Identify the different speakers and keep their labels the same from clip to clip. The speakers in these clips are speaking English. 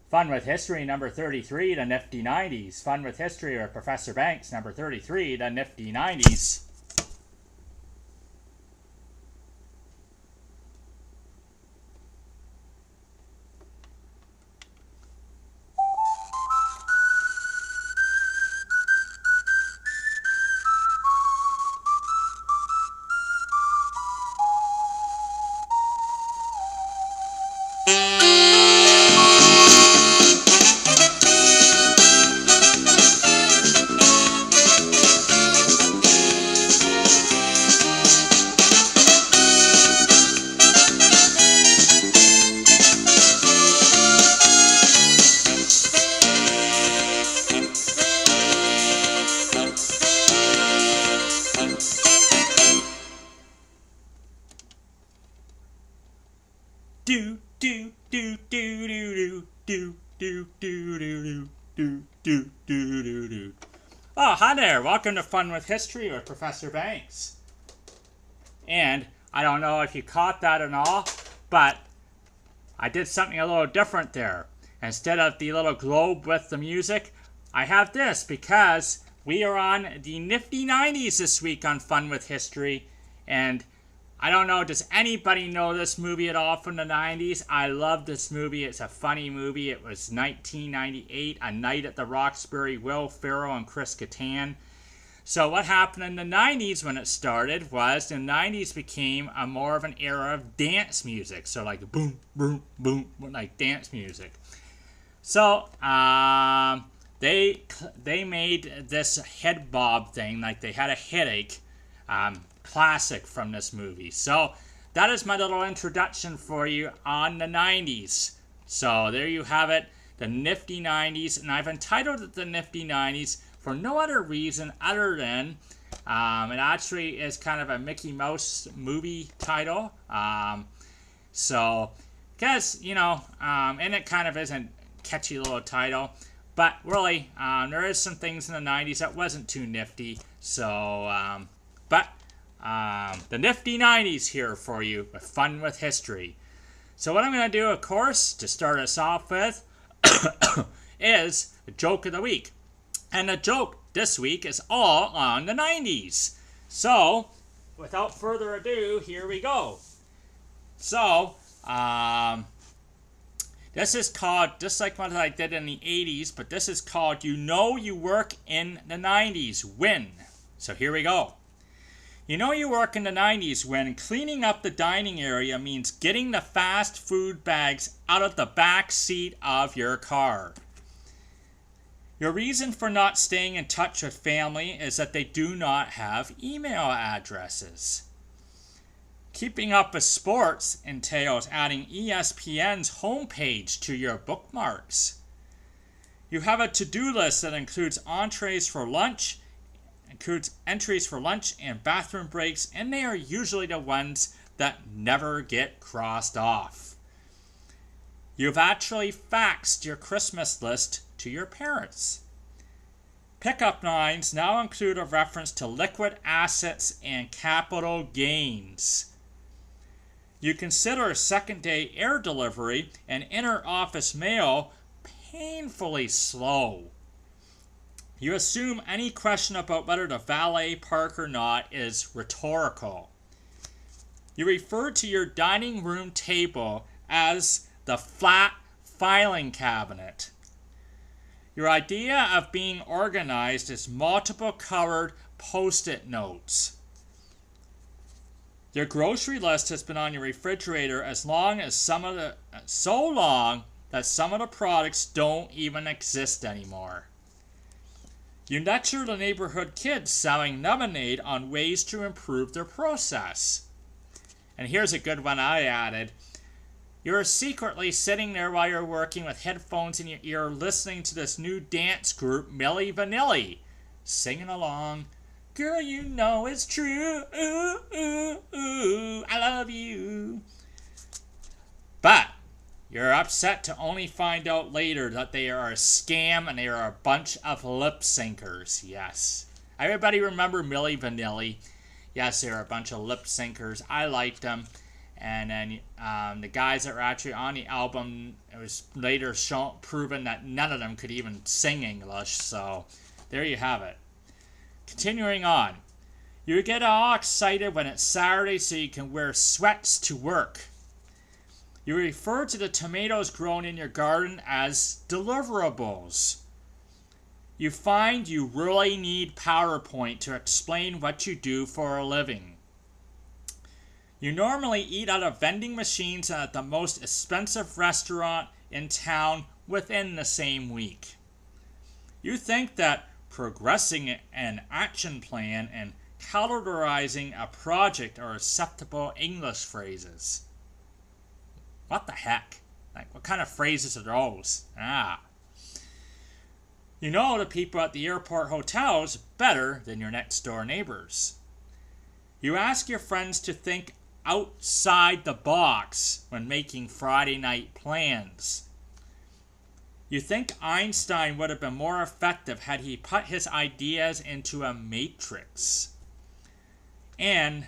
Speaker 1: Fun with History number 33, the Nifty 90s. Fun with History with Professor Banks number 33, the Nifty 90s. Do do do do do do do do do do do do do do. Oh, hi there. Welcome to Fun with History with Professor Banks. And I don't know if you caught that or not, but I did something a little different there. Instead of the little globe with the music, I have this because we are on the Nifty 90s this week on Fun with History. And I don't know, does anybody know this movie at all from the 90s? I love this movie. It's a funny movie. It was 1998, A Night at the Roxbury, Will Ferrell and Chris Kattan. So what happened in the 90s when it started was the 90s became a more of an era of dance music. So like boom, boom, boom, like dance music. So they made this head bob thing, like they had a headache, classic from this movie. So that is my little introduction for you on the 90s. So there you have it, the Nifty 90s, and I've entitled it the Nifty 90s for no other reason other than it actually is kind of a Mickey Mouse movie title. So because and it kind of isn't catchy little title, but really there is some things in the 90s that wasn't too nifty. So the Nifty 90s here for you with Fun with History. So what I'm going to do, of course, to start us off with is the joke of the week. And the joke this week is all on the 90s. So, without further ado, here we go. So, this is called, just like what I did in the 80s, but this is called You Know You Work in the 90s When. So here we go. You know you work in the 90s when cleaning up the dining area means getting the fast food bags out of the back seat of your car. Your reason for not staying in touch with family is that they do not have email addresses. Keeping up with sports entails adding ESPN's homepage to your bookmarks. You have a to-do list that includes entries for lunch, includes entries for lunch and bathroom breaks, and they are usually the ones that never get crossed off. You've actually faxed your Christmas list to your parents. Pickup lines now include a reference to liquid assets and capital gains. You consider second-day air delivery and inter-office mail painfully slow. You assume any question about whether the valet park or not is rhetorical. You refer to your dining room table as the flat filing cabinet. Your idea of being organized is multiple colored Post-it notes. Your grocery list has been on your refrigerator so long that some of the products don't even exist anymore. You lecture the neighborhood kids selling lemonade on ways to improve their process. And here's a good one I added. You're secretly sitting there while you're working with headphones in your ear listening to this new dance group, Milli Vanilli, singing along, "Girl, you know it's true, ooh, ooh, ooh, I love you." But you're upset to only find out later that they are a scam and they are a bunch of lip syncers. Yes. Everybody remember Milli Vanilli? Yes, they are a bunch of lip syncers. I liked them. And then the guys that were actually on the album, it was later proven that none of them could even sing English. So there you have it. Continuing on. You get all excited when it's Saturday so you can wear sweats to work. You refer to the tomatoes grown in your garden as deliverables. You find you really need PowerPoint to explain what you do for a living. You normally eat out of vending machines and at the most expensive restaurant in town within the same week. You think that progressing an action plan and calendarizing a project are acceptable English phrases. What the heck? Like, what kind of phrases are those? You know the people at the airport hotels better than your next door neighbors. You ask your friends to think outside the box when making Friday night plans. You think Einstein would have been more effective had he put his ideas into a matrix. And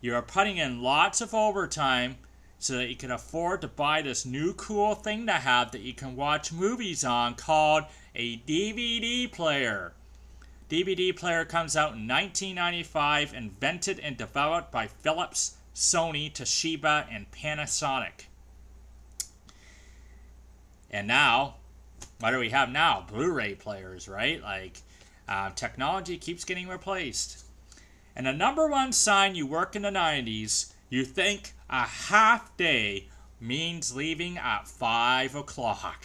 Speaker 1: you are putting in lots of overtime so that you can afford to buy this new cool thing to have that you can watch movies on called a DVD player. DVD player comes out in 1995, invented and developed by Philips, Sony, Toshiba, and Panasonic. And now, what do we have now? Blu-ray players, right? Like, technology keeps getting replaced. And the number one sign you work in the 90s, you think a half day means leaving at 5 o'clock.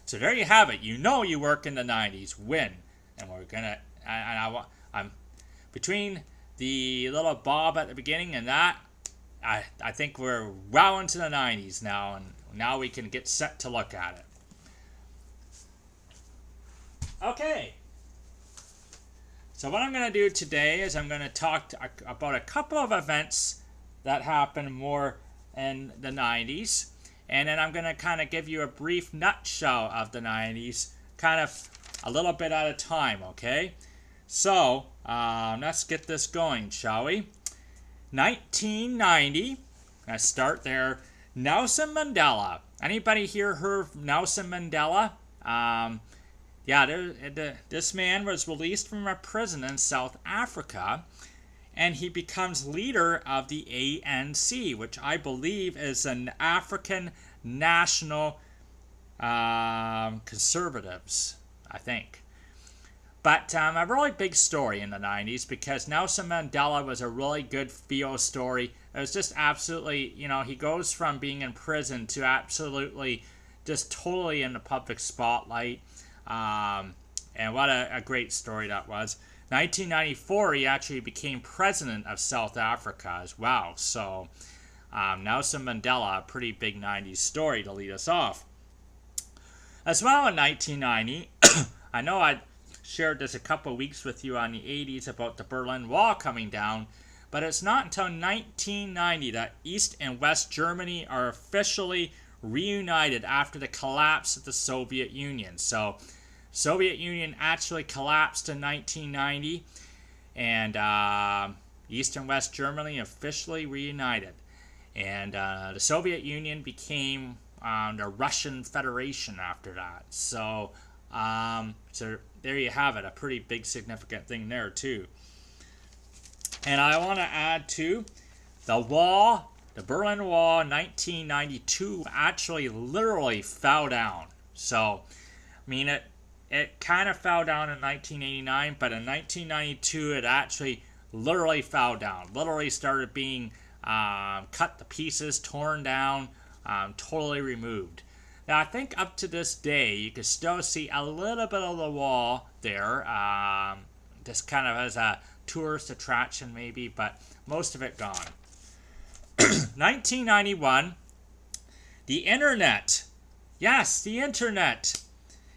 Speaker 1: So there you have it. You know you work in the 90s. When? And we're gonna. I'm between the little bob at the beginning and that. I think we're well into the 90s now, and now we can get set to look at it. Okay. So what I'm going to do today is I'm going to talk about a couple of events that happened more in the 90s. And then I'm going to kind of give you a brief nutshell of the 90s, kind of a little bit at a time, okay? So, let's get this going, shall we? 1990, let's start there. Nelson Mandela. Anybody here heard of Nelson Mandela? This man was released from a prison in South Africa, and he becomes leader of the ANC, which I believe is an African National Conservatives, I think. But a really big story in the 90s because Nelson Mandela was a really good feel story. It was just absolutely, he goes from being in prison to absolutely just totally in the public spotlight. And what a great story that was. 1994, he actually became president of South Africa as well. So, Nelson Mandela, a pretty big 90s story to lead us off. As well in 1990, I know I shared this a couple weeks with you on the 80s about the Berlin Wall coming down, but it's not until 1990 that East and West Germany are officially reunited after the collapse of the Soviet Union. So, Soviet Union actually collapsed in 1990, and East and West Germany officially reunited. And the Soviet Union became the Russian Federation after that. So there you have it, a pretty big significant thing there too. And I want to add too, the wall, the Berlin Wall, 1992 actually literally fell down. So, I mean, it kind of fell down in 1989, but in 1992 it actually literally fell down. Literally started being cut to pieces, torn down, totally removed. Now I think up to this day you can still see a little bit of the wall there, just kind of as a tourist attraction maybe, but most of it gone. 1991, the internet. Yes, the internet.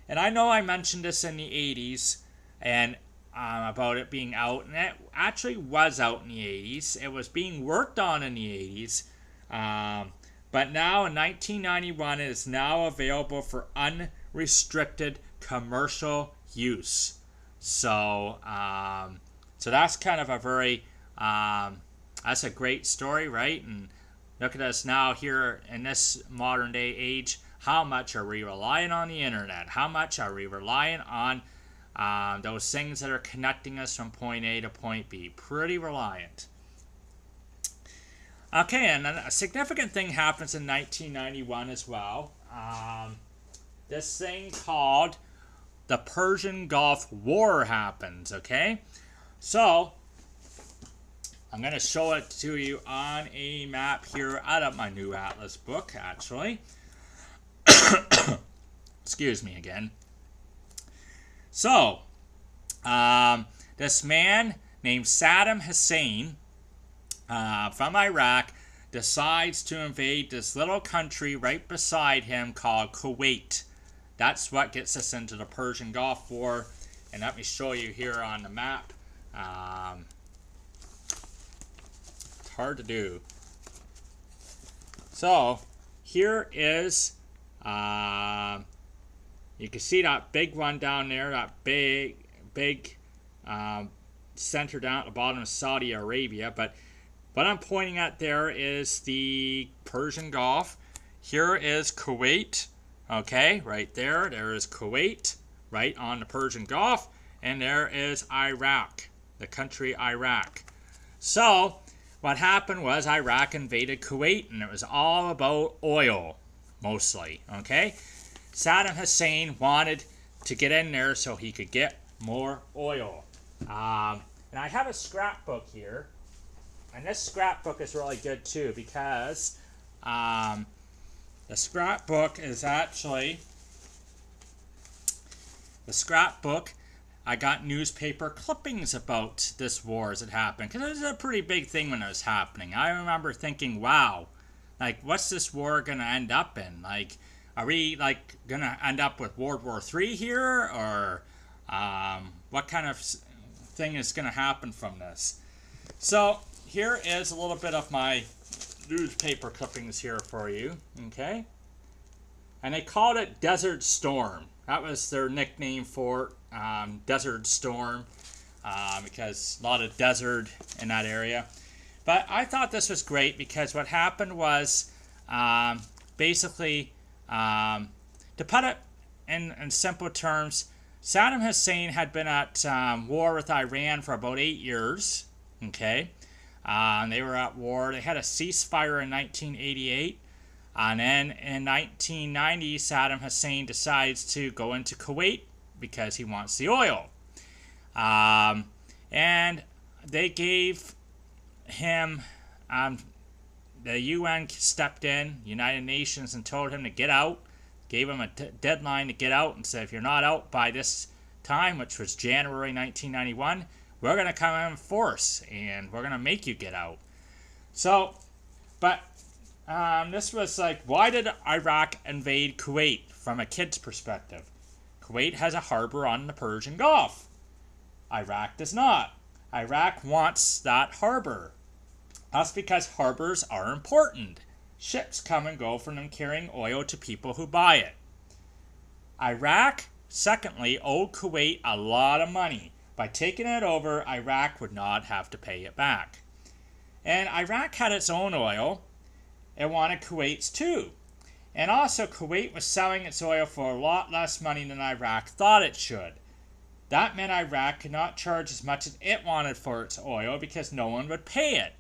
Speaker 1: And I know I mentioned this in the 80s and about it being out, and it actually was out in the 80s. It was being worked on in the 80s, but now in 1991 it is now available for unrestricted commercial use. So, so that's kind of a very That's a great story, right? And look at us now here in this modern day age. How much are we relying on the internet? How much are we relying on those things that are connecting us from point A to point B? Pretty reliant. Okay, and then a significant thing happens in 1991 as well. This thing called the Persian Gulf War happens, okay? So, I'm going to show it to you on a map here out of my new Atlas book, actually. Excuse me again. So, this man named Saddam Hussein from Iraq decides to invade this little country right beside him called Kuwait. That's what gets us into the Persian Gulf War. And let me show you here on the map. It's hard to do. So, here is, you can see that big one down there, that big center down at the bottom of Saudi Arabia. But what I'm pointing at there is the Persian Gulf. Here is Kuwait. Okay, right there. There is Kuwait, right on the Persian Gulf. And there is Iraq, the country Iraq. So, what happened was Iraq invaded Kuwait, and it was all about oil, mostly. Okay? Saddam Hussein wanted to get in there so he could get more oil. And I have a scrapbook here. And this scrapbook is really good too, because the scrapbook is actually, I got newspaper clippings about this war as it happened, because it was a pretty big thing when it was happening. I remember thinking, wow, like, what's this war going to end up in? Like, are we, like, going to end up with World War III here? Or what kind of thing is going to happen from this? So, here is a little bit of my newspaper clippings here for you, okay? And they called it Desert Storm. That was their nickname for Desert Storm, because a lot of desert in that area. But I thought this was great because what happened was, basically, to put it in simple terms, Saddam Hussein had been at war with Iran for about 8 years, okay? They were at war. They had a ceasefire in 1988. And then in 1990, Saddam Hussein decides to go into Kuwait because he wants the oil. And they gave him, the UN stepped in, United Nations, and told him to get out. Gave him a deadline to get out and said, if you're not out by this time, which was January 1991, we're going to come in force, and we're going to make you get out. So, but this was like, why did Iraq invade Kuwait from a kid's perspective? Kuwait has a harbor on the Persian Gulf. Iraq does not. Iraq wants that harbor. That's because harbors are important. Ships come and go from them carrying oil to people who buy it. Iraq, secondly, owed Kuwait a lot of money. By taking it over, Iraq would not have to pay it back. And Iraq had its own oil. It wanted Kuwait's too. And also, Kuwait was selling its oil for a lot less money than Iraq thought it should. That meant Iraq could not charge as much as it wanted for its oil because no one would pay it.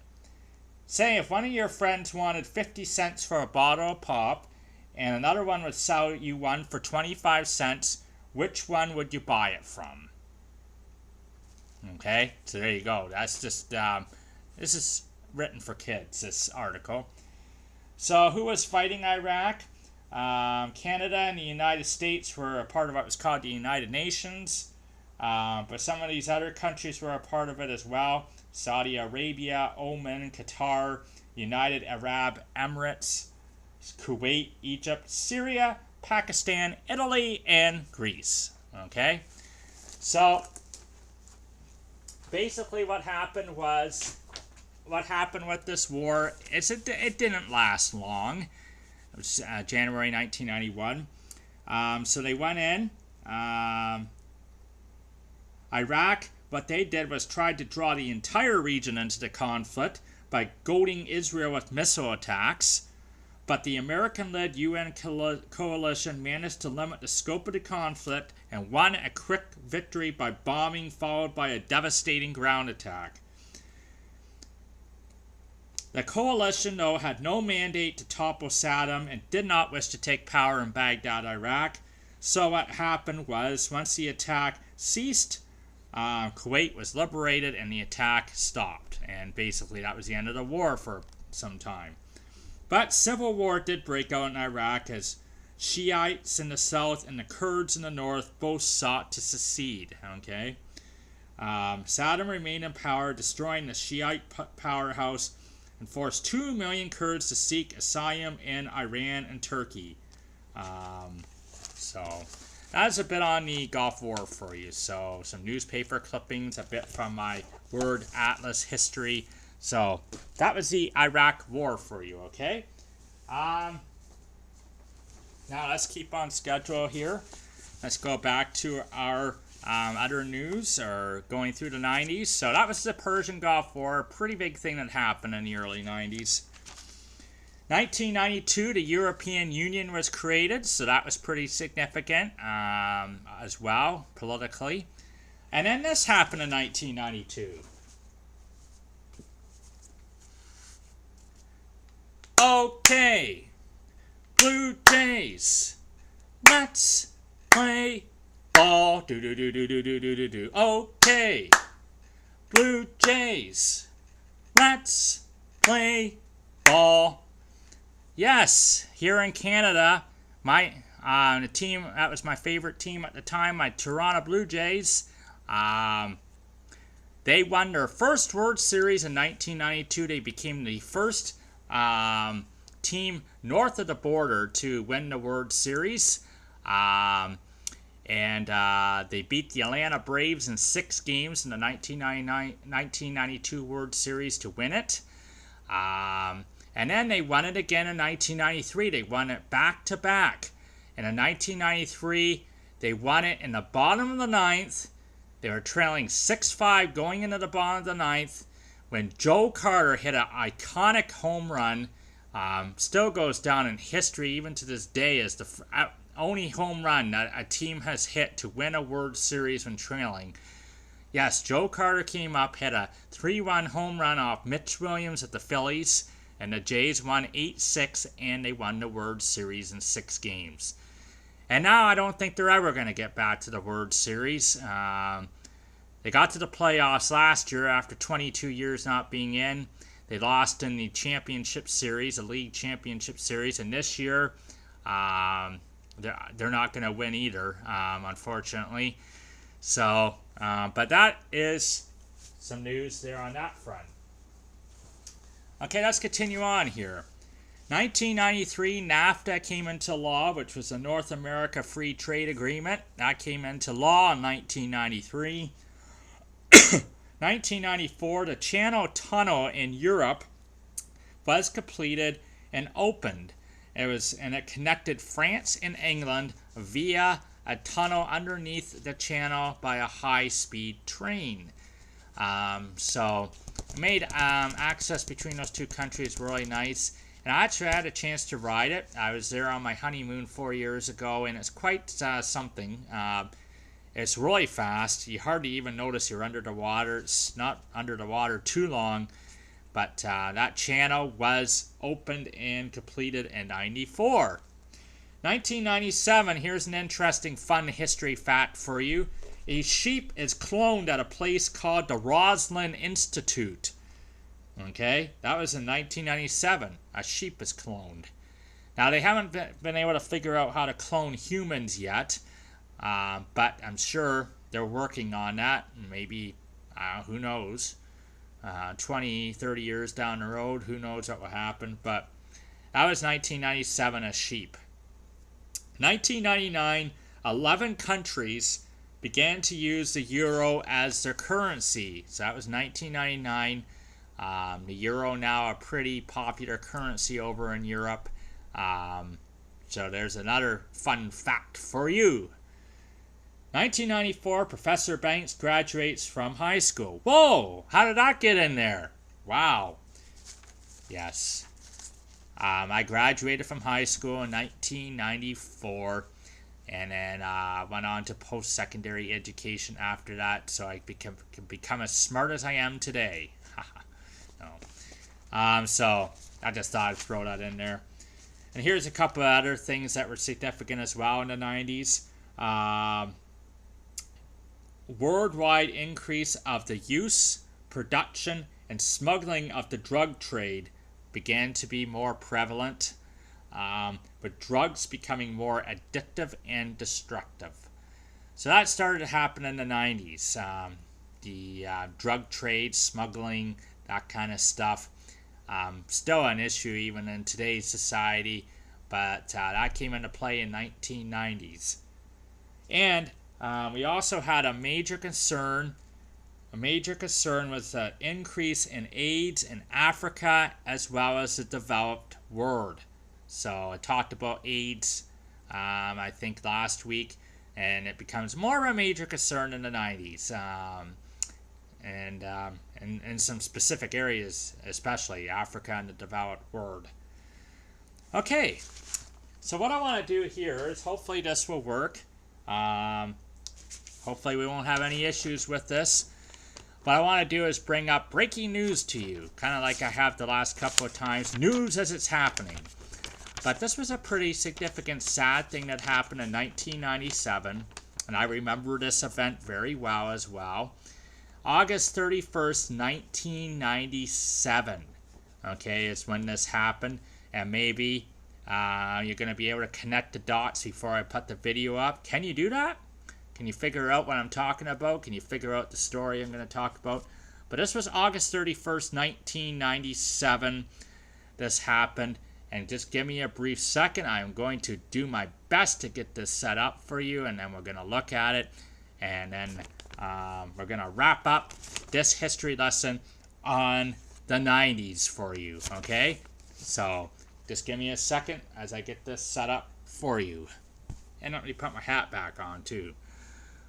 Speaker 1: Say if one of your friends wanted 50 cents for a bottle of pop and another one would sell you one for 25 cents, which one would you buy it from? Okay, so there you go. That's just, this is written for kids, this article. So who was fighting Iraq? Canada and the United States were a part of what was called the United Nations. But some of these other countries were a part of it as well. Saudi Arabia, Oman, Qatar, United Arab Emirates, Kuwait, Egypt, Syria, Pakistan, Italy, and Greece. Okay? So, basically what happened with this war is it didn't last long. It was January 1991. So they went in. Iraq, what they did was tried to draw the entire region into the conflict by goading Israel with missile attacks. But the American-led UN coalition managed to limit the scope of the conflict and won a quick victory by bombing followed by a devastating ground attack. The coalition, though, had no mandate to topple Saddam and did not wish to take power in Baghdad, Iraq. So what happened was, once the attack ceased, Kuwait was liberated and the attack stopped. And basically that was the end of the war for some time. But civil war did break out in Iraq as Shiites in the south and the Kurds in the north both sought to secede. Okay, Saddam remained in power, destroying the Shiite powerhouse, and forced 2 million Kurds to seek asylum in Iran and Turkey. So that's a bit on the Gulf War for you. So some newspaper clippings, a bit from my word atlas history. So that was the Iraq War for you, okay? Now let's keep on schedule here. Let's go back to our other news, or going through the 90s. So that was the Persian Gulf War, a pretty big thing that happened in the early 90s. 1992, the European Union was created, so that was pretty significant as well, politically. And then this happened in 1992. Okay, Blue Jays, let's play ball. Do do do do do do do do do. Okay, Blue Jays, let's play ball. Yes, here in Canada, my the team that was my favorite team at the time, my Toronto Blue Jays. They won their first World Series in 1992. They became the first team north of the border to win the World Series. And they beat the Atlanta Braves in 6 games in the 1992 World Series to win it. And then they won it again in 1993. They won it back-to-back. And in 1993, they won it in the bottom of the 9th. They were trailing 6-5 going into the bottom of the 9th when Joe Carter hit an iconic home run. Still goes down in history even to this day as the only home run that a team has hit to win a World Series when trailing. Yes, Joe Carter came up, hit a 3-1 home run off Mitch Williams at the Phillies, and the Jays won 8-6, and they won the World Series in 6 games. And now I don't think they're ever going to get back to the World Series. They got to the playoffs last year after 22 years not being in. They lost in the championship series, the league championship series, and this year they're not going to win either, unfortunately. So, but that is some news there on that front. Okay, let's continue on here. 1993, NAFTA came into law, which was the North America Free Trade Agreement. That came into law in 1993. 1994, the Channel Tunnel in Europe was completed and opened. It connected France and England via a tunnel underneath the channel by a high-speed train. So it made access between those two countries really nice. And I actually had a chance to ride it. I was there on my honeymoon 4 years ago, and it's quite something. It's really fast. You hardly even notice you're under the water. It's not under the water too long. But that channel was opened and completed in 94. 1997, here's an interesting fun history fact for you. A sheep is cloned at a place called the Roslin Institute. Okay, that was in 1997. A sheep is cloned. Now, they haven't been able to figure out how to clone humans yet, but I'm sure they're working on that. Maybe, who knows, 20, 30 years down the road, who knows what will happen. But that was 1997, a sheep. 1999, 11 countries began to use the euro as their currency. So that was 1999. The euro now a pretty popular currency over in Europe. So there's another fun fact for you. 1994, Professor Banks graduates from high school. Whoa! How did that get in there? Wow. Yes. I graduated from high school in 1994, and then went on to post-secondary education after that, so I can become as smart as I am today. No. So I just thought I'd throw that in there. And here's a couple of other things that were significant as well in the 90s. Worldwide increase of the use, production, and smuggling of the drug trade began to be more prevalent, with drugs becoming more addictive and destructive. So that started to happen in the 90s. The drug trade, smuggling, that kind of stuff. Still an issue even in today's society, but that came into play in 1990s. And we also had a major concern. A major concern was the increase in AIDS in Africa as well as the developed world. So I talked about AIDS, I think last week, and it becomes more of a major concern in the 90s, and in some specific areas, especially Africa and the developed world. Okay, so what I want to do here is hopefully this will work. Hopefully we won't have any issues with this. What I want to do is bring up breaking news to you, kind of like I have the last couple of times, news as it's happening. But this was a pretty significant, sad thing that happened in 1997, and I remember this event very well as well. August 31st, 1997, okay, is when this happened, and maybe you're going to be able to connect the dots before I put the video up. Can you do that? Can you figure out what I'm talking about? Can you figure out the story I'm going to talk about? But this was August 31st, 1997. This happened. And just give me a brief second. I'm going to do my best to get this set up for you. And then we're going to look at it. And then we're going to wrap up this history lesson on the 90s for you. Okay? So just give me a second as I get this set up for you. And let me put my hat back on too.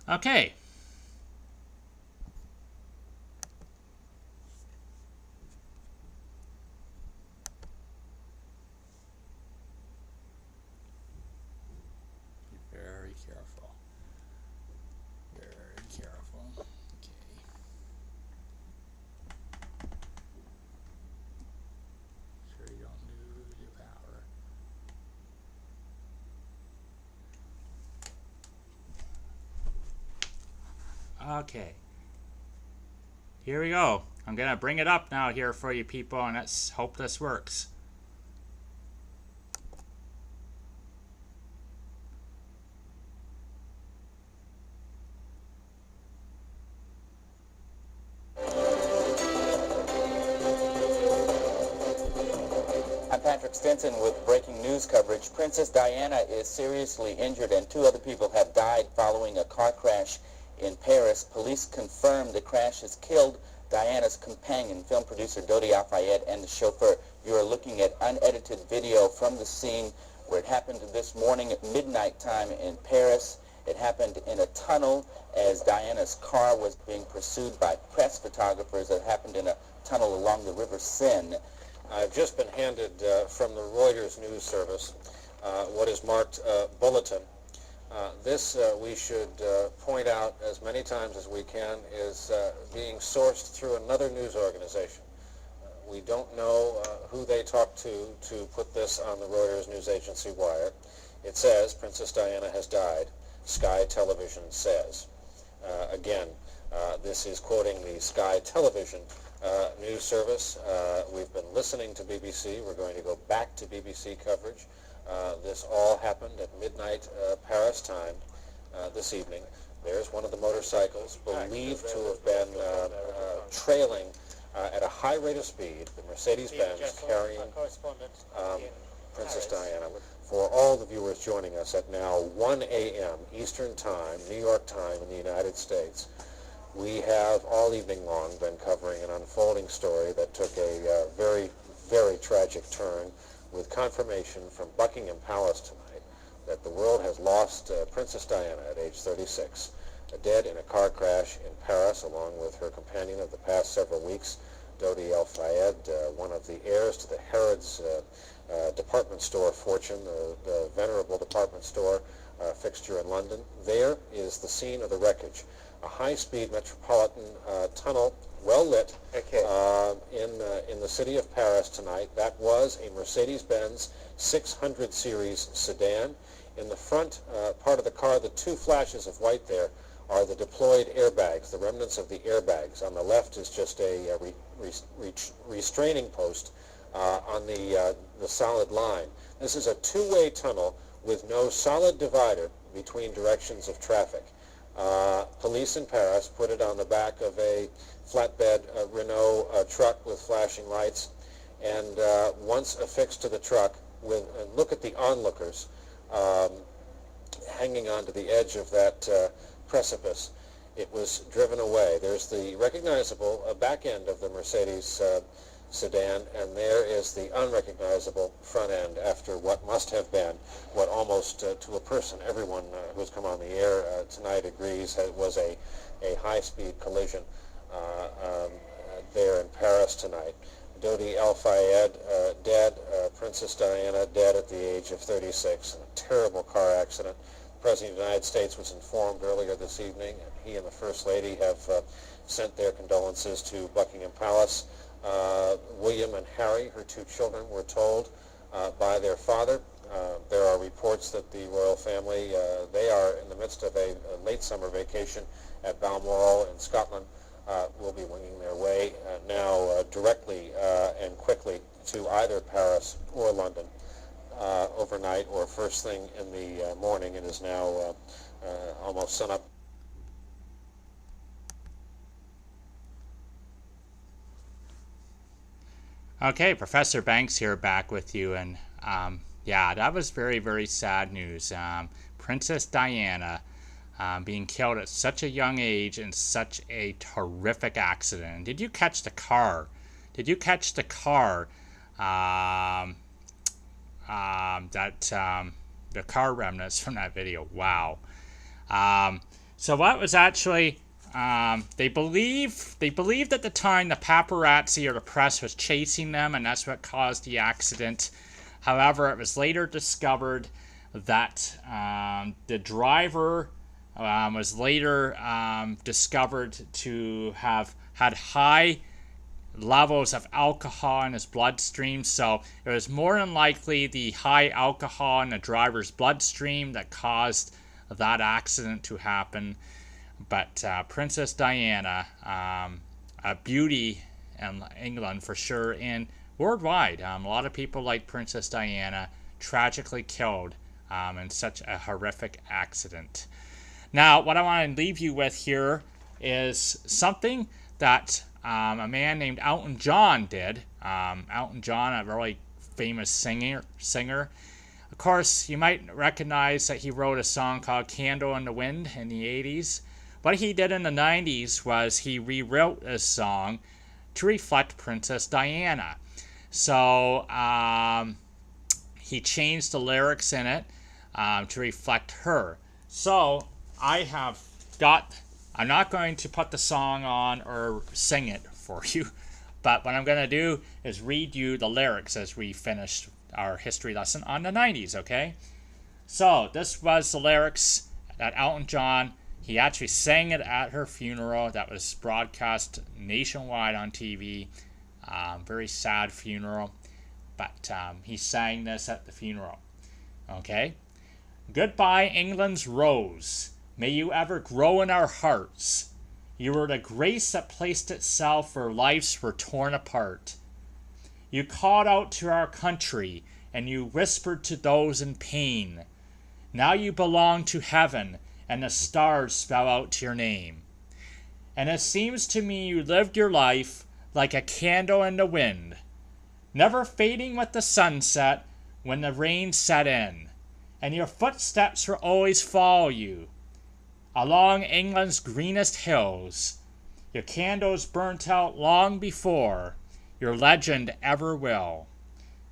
Speaker 1: Okay. Be very careful. Very careful. Okay. Sure you don't lose your power. Okay, here we go. I'm gonna bring it up now here for you people, and let's hope this works.
Speaker 2: I'm Patrick Stinson with breaking news coverage. Princess Diana is seriously injured and 2 other people have died following a car crash in Paris. Police confirmed the crash has killed Diana's companion, film producer Dodi Al-Fayed, and the chauffeur. You are looking at unedited video from the scene where it happened this morning at midnight time in Paris. It happened in a tunnel as Diana's car was being pursued by press photographers. It happened in a tunnel along the River Seine.
Speaker 3: I've just been handed from the Reuters news service what is marked bulletin. This, we should point out as many times as we can, is being sourced through another news organization. We don't know who they talked to put this on the Reuters news agency wire. It says, Princess Diana has died, Sky Television says. Again, this is quoting the Sky Television news service. We've been listening to BBC. We're going to go back to BBC coverage. This all happened at midnight Paris time this evening. There's one of the motorcycles believed to have been trailing at a high rate of speed, the Mercedes-Benz carrying Princess Diana. For all the viewers joining us at now 1 a.m. Eastern Time, New York time in the United States, we have all evening long been covering an unfolding story that took a very, very tragic turn, with confirmation from Buckingham Palace tonight that the world has lost Princess Diana at age 36, dead in a car crash in Paris along with her companion of the past several weeks, Dodi El Fayed, one of the heirs to the Harrods department store fortune, the venerable department store fixture in London. There is the scene of the wreckage. A high-speed metropolitan tunnel, well lit, in the city of Paris tonight. That was a Mercedes-Benz 600 series sedan. In the front part of the car, the two flashes of white there are the deployed airbags, the remnants of the airbags. On the left is just a restraining post on the solid line. This is a two-way tunnel with no solid divider between directions of traffic. Police in Paris put it on the back of a flatbed Renault truck with flashing lights, and once affixed to the truck, look at the onlookers hanging onto the edge of that precipice. It was driven away. There's the recognizable back end of the Mercedes sedan, and there is the unrecognizable front end after what must have been, what almost to a person, everyone who's come on the air tonight agrees was a high-speed collision there in Paris tonight. Dodi El Fayed dead, Princess Diana dead at the age of 36 in a terrible car accident. The President of the United States was informed earlier this evening, and he and the First Lady have sent their condolences to Buckingham Palace. William and Harry, her two children, were told by their father. There are reports that the royal family, they are in the midst of a late summer vacation at Balmoral in Scotland, will be winging their way now directly and quickly to either Paris or London overnight or first thing in the morning. It is now almost sunup.
Speaker 1: Okay, Professor Banks here back with you, and yeah, that was very, very sad news. Princess Diana being killed at such a young age in such a horrific accident. Did you catch the car? Did you catch the car? The car remnants from that video. Wow. So what was actually? They believed at the time the paparazzi or the press was chasing them, and that's what caused the accident. However, it was later discovered that the driver was later discovered to have had high levels of alcohol in his bloodstream, so it was more than likely the high alcohol in the driver's bloodstream that caused that accident to happen. But Princess Diana, a beauty in England for sure, and worldwide, a lot of people like Princess Diana, tragically killed in such a horrific accident. Now, what I want to leave you with here is something that a man named Elton John did. Elton John, a really famous singer. Of course, you might recognize that he wrote a song called Candle in the Wind in the 80s. What he did in the 90s was he rewrote this song to reflect Princess Diana. So he changed the lyrics in it to reflect her. So I'm not going to put the song on or sing it for you, but what I'm going to do is read you the lyrics as we finish our history lesson on the 90s, okay? So this was the lyrics that Elton John, he actually sang it at her funeral that was broadcast nationwide on TV. Very sad funeral, but he sang this at the funeral. Okay? Goodbye, England's rose. May you ever grow in our hearts. You were the grace that placed itself where lives were torn apart. You called out to our country, and you whispered to those in pain. Now you belong to heaven, and the stars spell out your name. And it seems to me you lived your life like a candle in the wind, never fading with the sunset when the rain set in, and your footsteps will always follow you along England's greenest hills. Your candles burnt out long before your legend ever will.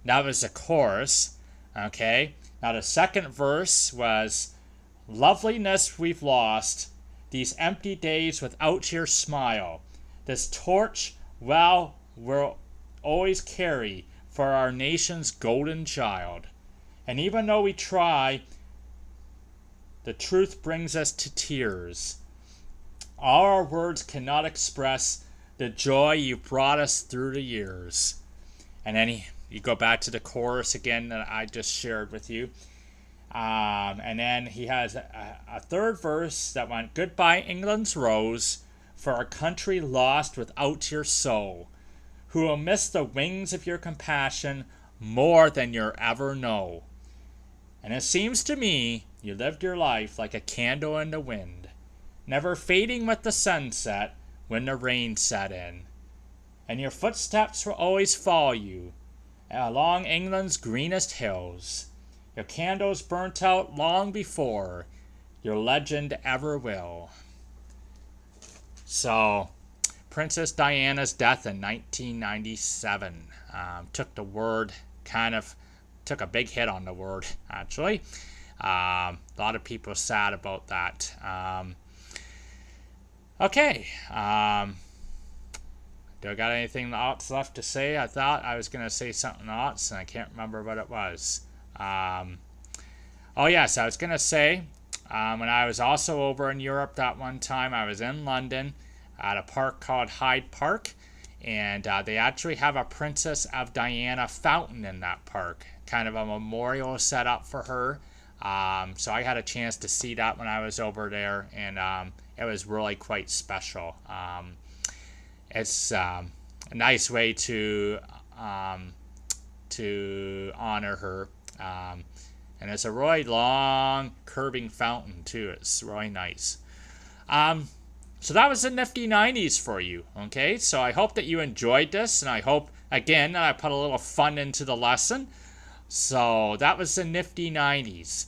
Speaker 1: That was the chorus, okay? Now the second verse was, loveliness we've lost, these empty days without your smile. This torch, well we'll always carry for our nation's golden child. And even though we try, the truth brings us to tears. All our words cannot express the joy you've brought us through the years. And then you go back to the chorus again that I just shared with you. And then he has a third verse that went, "Goodbye, England's rose, for a country lost without your soul, who will miss the wings of your compassion more than you'll ever know. And it seems to me you lived your life like a candle in the wind, never fading with the sunset when the rain set in. And your footsteps will always follow you along England's greenest hills. Your candles burnt out long before your legend ever will." So, Princess Diana's death in 1997 took the word, took a big hit on the word, actually. A lot of people sad about that. Okay. Do I got anything else left to say? I thought I was going to say something else, and I can't remember what it was. Oh, yes, I was going to say, when I was also over in Europe that one time, I was in London at a park called Hyde Park, and they actually have a Princess of Diana fountain in that park, kind of a memorial set up for her. So I had a chance to see that when I was over there, and it was really quite special. It's a nice way to honor her. And it's a really long, curving fountain, too. It's really nice. So that was the Nifty 90s for you, okay? So I hope that you enjoyed this, and I hope, again, that I put a little fun into the lesson. So that was the Nifty 90s.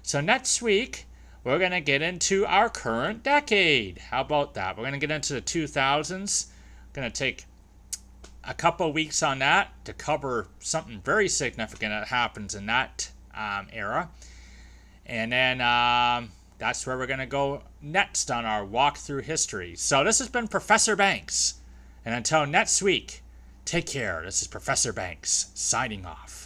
Speaker 1: So next week, we're going to get into our current decade. How about that? We're going to get into the 2000s. Going to take a couple weeks on that to cover something very significant that happens in that era. And then that's where we're going to go next on our walk through history. So this has been Professor Banks. And until next week, take care. This is Professor Banks signing off.